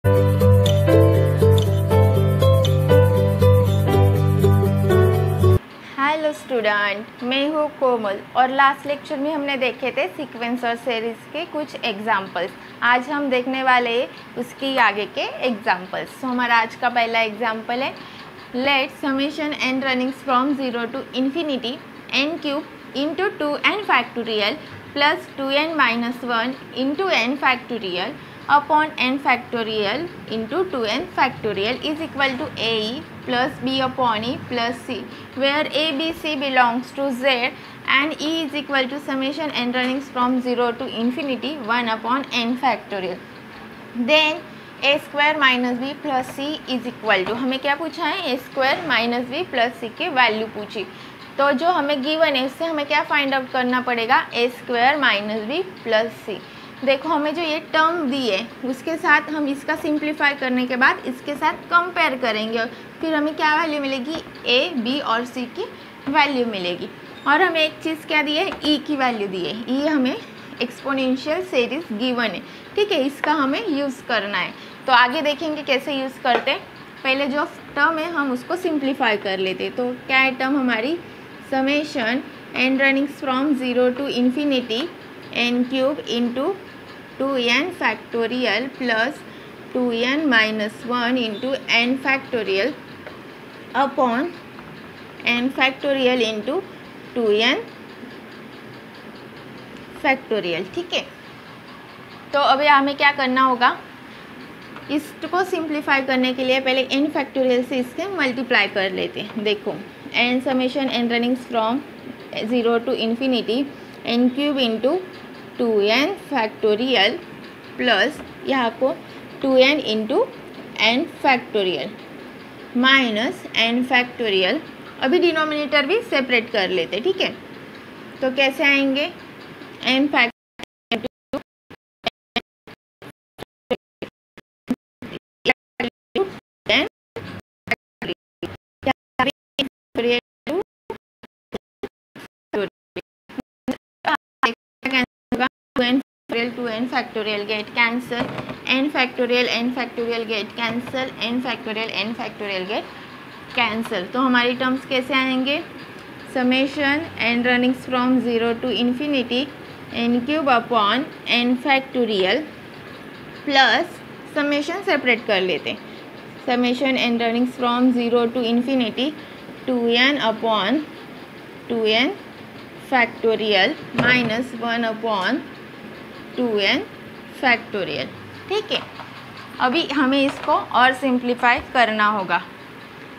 Hello student, मैं हूँ कोमल और लास्ट लेक्चर में हमने देखे थे सीक्वेंसर सीरीज़ के कुछ एग्जाम्पल्स। आज हम देखने वाले उसकी आगे के एग्जाम्पल्स। तो हमारा आज का पहला एग्जाम्पल है, let summation n runnings from 0 to infinity n cube into 2n factorial plus 2n minus 1 into n factorial upon n factorial into 2n factorial is equal to ae plus b upon e plus c, where a, b, c belongs to z and e is equal to summation n runnings from 0 to infinity 1 upon n factorial. Then a square minus b plus c is equal to, हमें क्या पूछा है, a square minus b plus c के value पूछी। तो जो हमें given है उससे हमें क्या फाइंड आउट करना पड़ेगा, a square minus b plus c। देखो हमें जो ये टर्म दी है उसके साथ हम इसका सिंप्लीफाई करने के बाद इसके साथ कंपेयर करेंगे और फिर हमें क्या वैल्यू मिलेगी, ए, बी और सी की वैल्यू मिलेगी। और हमें एक चीज़ क्या दी है, ई की वैल्यू दी है। ई हमें एक्सपोनेंशियल सीरीज गिवन है, ठीक है, इसका हमें यूज़ करना है। तो आगे देखेंगे कैसे यूज़ करते हैं। पहले जो टर्म है हम उसको सिंप्लीफाई कर लेते। तो क्या है टर्म हमारी, summation n runnings from 0 to infinity n cube into 2n factorial plus 2n minus 1 into n factorial upon n factorial into 2n factorial, ठीक है। तो अभी हमें क्या करना होगा, इसको सिंप्लीफाई करने के लिए पहले n फैक्टोरियल से इससे मल्टीप्लाई कर लेते हैं। देखो n summation n runnings from 0 to infinity n cube into 2n factorial plus यहाँ को 2n into n factorial minus n factorial. अभी डिनोमिनेटर भी सेपरेट कर लेते, ठीक है। तो कैसे आएंगे, n factorial two n factorial get cancel, n factorial get cancel, n factorial get cancel. तो हमारी टर्म्स कैसे आएंगे, summation n runnings from 0 to infinity n cube upon n factorial plus summation separate कर लेते, summation n runnings from 0 to infinity 2n upon 2n factorial minus 1 upon 2n factorial, ठीक है। अभी हमें इसको और सिंप्लीफाई करना होगा,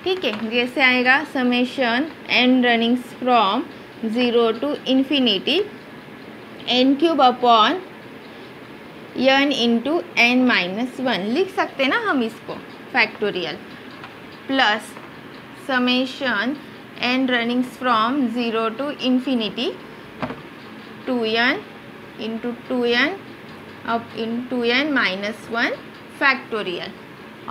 ठीक है। जैसे आएगा summation n runnings from 0 to infinity n cube upon n into n minus 1 लिख सकते ना हम इसको, factorial plus summation n runnings from 0 to infinity 2n into 2n अब इन 2n माइनस 1 फैक्टोरियल।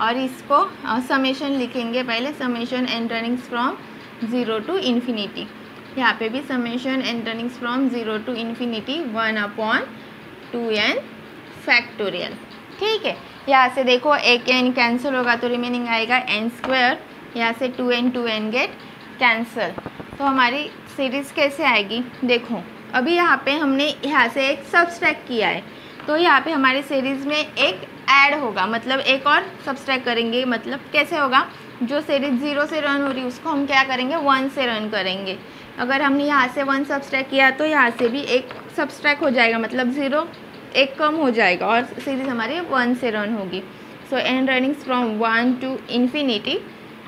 और इसको समेशन लिखेंगे पहले, summation n runnings from 0 to infinity, यहाँ पे भी summation n runnings from 0 to infinity 1 upon 2n factorial, ठीक है। यहाँ से देखो एक n कैंसिल होगा तो रिमेनिंग आएगा n स्क्वायर, यहाँ से 2n गेट कैंसिल। तो हमारी सीरीज़ कैसे आएगी, देखो अभी यहाँ पे हमने यहाँ से एक सब्सट्रैक्ट किया है तो यहाँ पे हमारी सीरीज़ में एक ऐड होगा, मतलब एक और सब्सट्रैक्ट करेंगे। मतलब कैसे होगा, जो सीरीज़ 0 से रन हो रही है उसको हम क्या करेंगे, 1 से रन करेंगे। अगर हमने यहाँ से 1 सब्सट्रैक्ट किया तो यहाँ से भी एक सब्सट्रैक्ट हो जाएगा, मतलब 0 एक कम हो जाएगा और सीरीज़ हमारी 1 से रन होगी। सो n runnings from 1 to infinity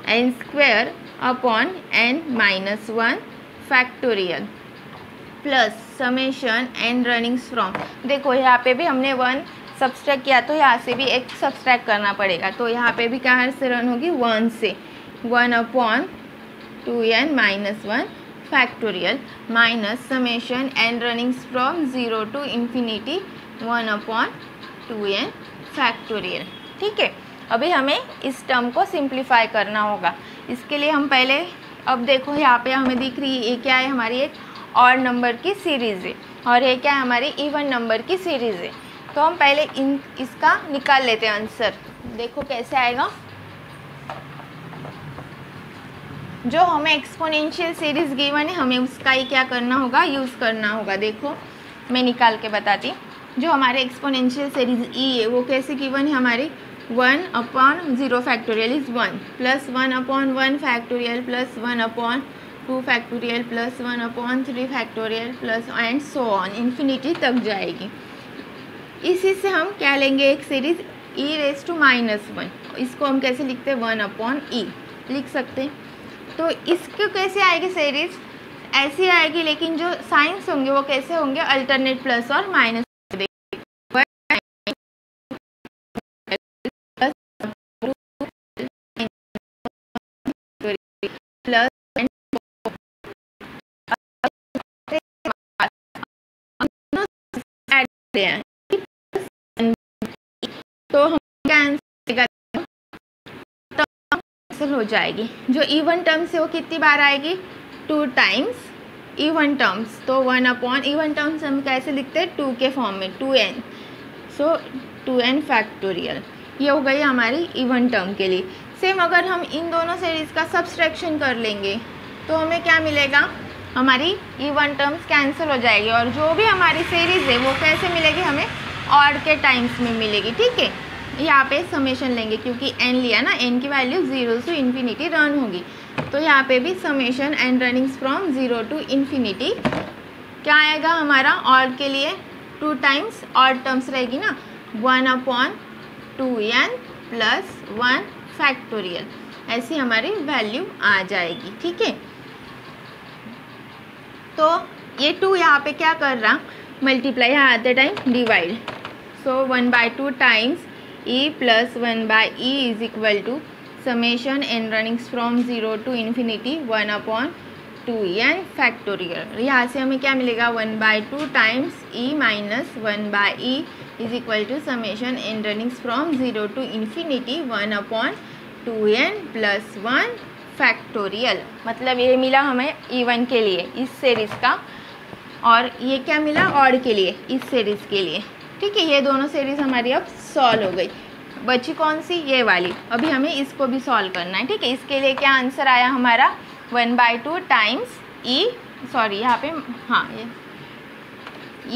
n square upon n minus 1 factorial plus summation n runnings from, देखो यहाँ पे भी हमने 1 सब्सट्रैक्ट किया तो यहाँ से भी एक सब्सट्रैक्ट करना पड़ेगा। तो यहाँ पे भी कहाँ से रन होगी, 1 से, 1 upon 2n minus 1 factorial minus summation n runnings from 0 to infinity 1 upon 2n factorial, ठीक है। अभी हमें इस टर्म को सिंप्लीफाई करना होगा। इसके लिए हम पहले, अब देखो यहाँ पे हमें दिख रही है ये क्या है, हमारी एक ऑड नंबर की सीरीज़ है और ये क्या है, हमारी इवन नंबर की सीरीज़ है। तो हम पहले इसका निकाल लेते हैं आंसर। देखो कैसे आएगा, जो हमें एक्सपोनेंशियल सीरीज गिवन है हमें उसका ही क्या करना होगा, यूज़ करना होगा। देखो मैं निकाल के बताती हूँ। जो हमारे एक्सपोनेंशियल सीरीज ई है वो कैसे गिवन है हमारी, 1/0 factorial is 1 plus 1/1 factorial plus 1/2 factorial plus 1/3 factorial plus and so on, infinity तक जाएगी। इसी से हम क्या लेंगे, एक सीरीज e⁻⁻1, इसको हम कैसे लिखते हैं, 1/e लिख सकते हैं। तो इसको कैसे आएगी सीरीज, ऐसी आएगी, लेकिन जो साइंस होंगे वो कैसे होंगे, अल्टरनेट प्लस और माइनस। प्लस तो हम कैंसिल हो जाएगी। जो इवन टर्म्स है वो कितनी बार आएगी, 2 टाइम्स इवन टर्म्स। तो 1/ इवन टर्म्स हम कैसे लिखते हैं, 2 के फॉर्म में, 2n, सो 2n फैक्टोरियल। ये हो गई हमारी इवन टर्म के लिए। सेम अगर हम इन दोनों सीरीज़ का सब्सट्रैक्शन कर लेंगे तो हमें क्या मिलेगा, हमारी इवन टर्म्स कैंसिल हो जाएगी और जो भी हमारी सीरीज़ है वो कैसे मिलेगी, हमें ऑड के टाइम्स में मिलेगी। ठीक है, यहाँ पे समेशन लेंगे क्योंकि n लिया ना, n की वैल्यू 0 से इन्फिनिटी रन होगी, तो यहाँ पे भी summation n runnings from 0 to infinity क्या आएगा हमारा, ऑड के लिए 2 टाइम्स ऑड टर्म्स रहेगी ना, 1/2n प्लस 1 फैक्टोरियल, ऐसी हमारी वैल्यू आ जाएगी। ठीक है, तो ये 2 यहाँ पे क्या कर रहा, मल्टीप्लाई, यहाँ आते time divide, so 1/2 times e plus 1/e is equal to summation n runnings from 0 to infinity 1/2n factorial. यहाँ से हमें क्या मिलेगा, 1/2 times e minus 1/e is equal to summation n runnings from 0 to infinity 1/2n plus 1 factorial. मतलब ये मिला हमें even के लिए इस सीरीज़ का, और ये क्या मिला ऑड के लिए इस सीरीज़ के लिए। ठीक है, ये दोनों सीरीज़ हमारी अब सॉल्व हो गई। बची कौन सी, ये वाली, अभी हमें इसको भी सॉल्व करना है। ठीक है, इसके लिए क्या आंसर आया हमारा, 1/2 टाइम्स e, सॉरी यहाँ पे हाँ ये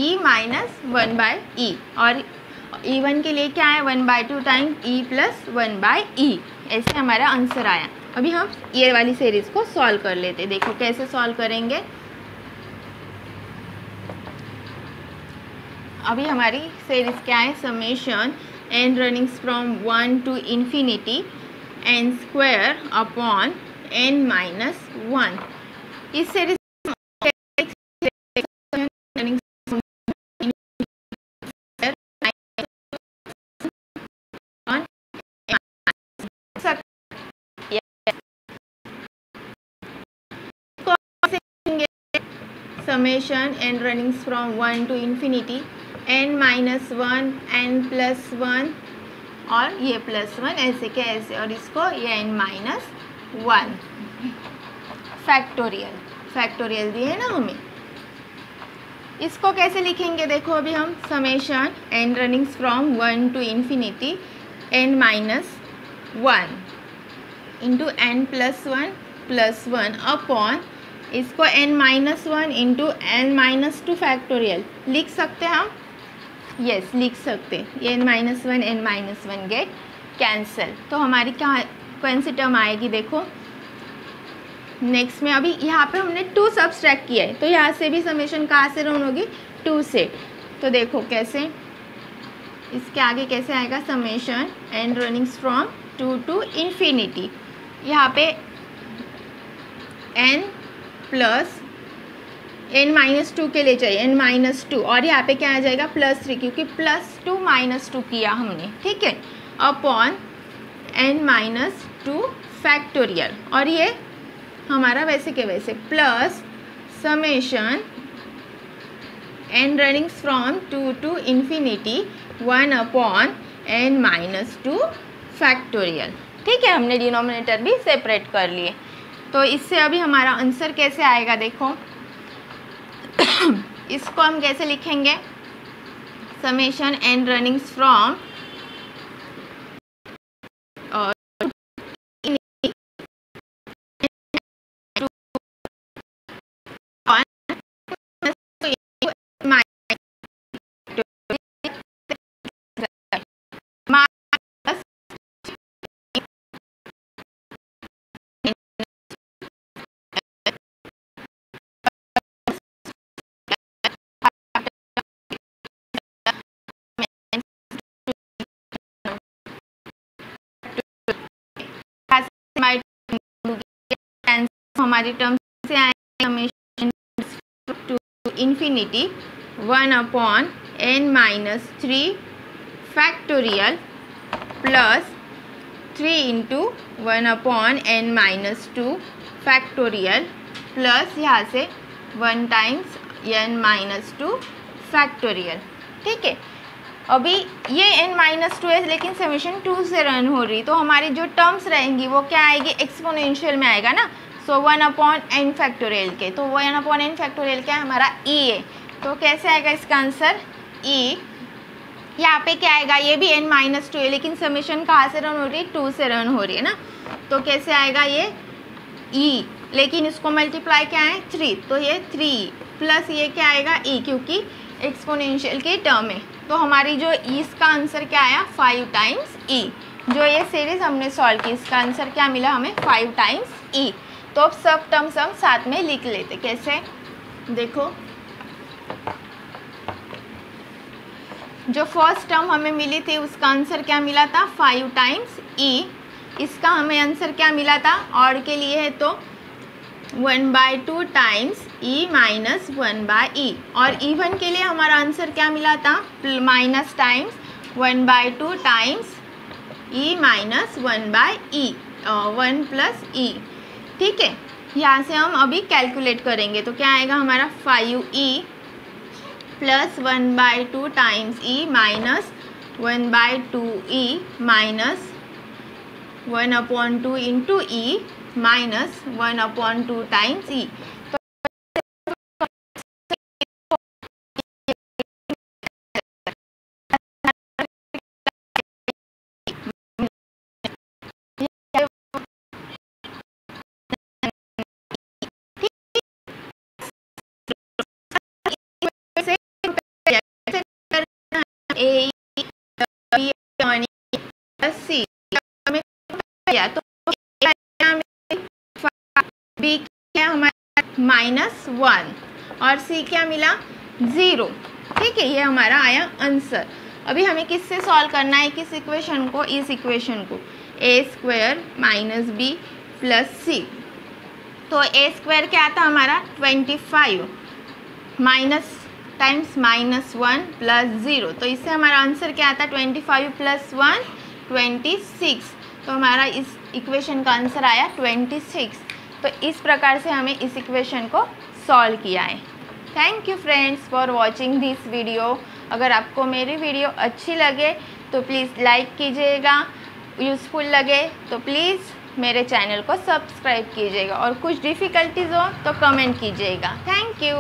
e माइनस 1/e, और E1 के लिए क्या है, 1/2 टाइम्स e प्लस 1/e, ऐसे हमारा आंसर आया। अभी हम ये वाली सीरीज़ को सॉल्व कर लेते हैं। देखो कैसे सॉल्व करेंगे। अभी हमारी सीरीज़ क्या है, summation n runnings from 1 to infinity n square upon n minus 1। इस series summation n runnings from 1 to infinity n minus 1 n plus 1 और ये प्लस 1 ऐसे के ऐसे, और इसको ये n माइनस 1 फैक्टोरियल, फैक्टोरियल दिए ना हमें। इसको कैसे लिखेंगे, देखो अभी हम summation n runnings from 1 to infinity n minus 1 into n plus 1 upon इसको n minus 1 into n minus 2 factorial लिख सकते हैं हम, यस लिख सकते हैं। ये n माइनस 1 गेट कैंसिल, तो हमारी क्या कौन सी टर्म आएगी, देखो नेक्स्ट में अभी यहाँ पे हमने 2 सब्सट्रैक्ट किया है, तो यहाँ से भी समेशन कहाँ से रन होगी, 2 से। तो देखो कैसे, इसके आगे कैसे आएगा, summation n runnings from 2 to infinity, यहाँ पे n प्लस n माइनस 2 के लिए चाहिए n माइनस 2, और यहाँ पे क्या आ जाएगा +3, क्योंकि +2 -2 किया हमने। ठीक है, अपॉन n माइनस 2 फैक्टोरियल, और ये हमारा वैसे के वैसे plus summation n runnings from 2 to infinity 1 upon n minus 2 factorial. ठीक है, हमने डिनोमिनेटर भी सेपरेट कर लिए। तो इससे अभी हमारा आंसर कैसे आएगा, देखो इसको हम कैसे लिखेंगे, समेशन n रनिंग्स फ्रॉम हमारी टर्म से आएगा summation to infinity 1/n-3 factorial plus 3 into 1/n-2 factorial plus यहाँ से 1 टाइम्स n-2 फैक्टोरियल। ठीक है, अभी ये n-2 है लेकिन समेशन 2 से रन हो रही, तो हमारी जो टर्म्स रहेंगी वो क्या आएगी, एक्सपोनेंशियल में आएगा ना। सो 1/n फैक्टोरियल के, तो 1/n फैक्टोरियल क्या है हमारा e है, तो कैसे आएगा इसका आंसर e। यहाँ पे क्या आएगा, ये भी n-2 है लेकिन समेशन कहाँ से रन हो रही है, 2 से रन हो रही है ना, तो कैसे आएगा ये e, लेकिन इसको मल्टीप्लाई क्या है 3, तो ये 3 प्लस ये क्या आएगा e, क्योंकि एक्सपोनेंशियल की टर्म है। तो हमारी जो इसका आंसर क्या आया 5 टाइम्स e। जो ये सीरीज हमने सॉल्व की इसका आंसर क्या मिला हमें 5 टाइम्स e। तो अब सब टर्म्स हम साथ में लिख लेते, कैसे देखो, जो फर्स्ट टर्म हमें मिली थी उसका आंसर क्या मिला था 5 टाइम्स e। इसका हमें आंसर क्या मिला था, और के लिए है तो 1/2 टाइम्स e माइनस 1/e, और इवन के लिए हमारा आंसर क्या मिला था minus times 1/2 times e minus 1/e, 1 plus e। ठीक है, यहाँ से हम अभी कैलकुलेट करेंगे, तो क्या आएगा हमारा 5e plus 1/2 times e minus 1/2e minus 1/2 into e minus 1/2 times e। तो बी क्या हमारा -1 और सी क्या मिला 0। ठीक है, ये हमारा आया आंसर। अभी हमें किससे सॉल्व करना है, किस इक्वेशन को, इस इक्वेशन को, a² - b प्लस सी। तो a² क्या आता हमारा 25 माइनस टाइम्स -1 प्लस 0, तो इससे हमारा आंसर क्या आता है 25 प्लस 1 26। तो हमारा इस इक्वेशन का आंसर आया 26। तो इस प्रकार से हमें इस इक्वेशन को सॉल्व किया है। Thank you friends for watching this video. अगर आपको मेरी वीडियो अच्छी लगे तो प्लीज़ लाइक कीजिएगा, यूज़फुल लगे तो प्लीज़ मेरे चैनल को सब्सक्राइब कीजिएगा, और कुछ डिफ़िकल्टीज़ हो तो कमेंट कीजिएगा। Thank you.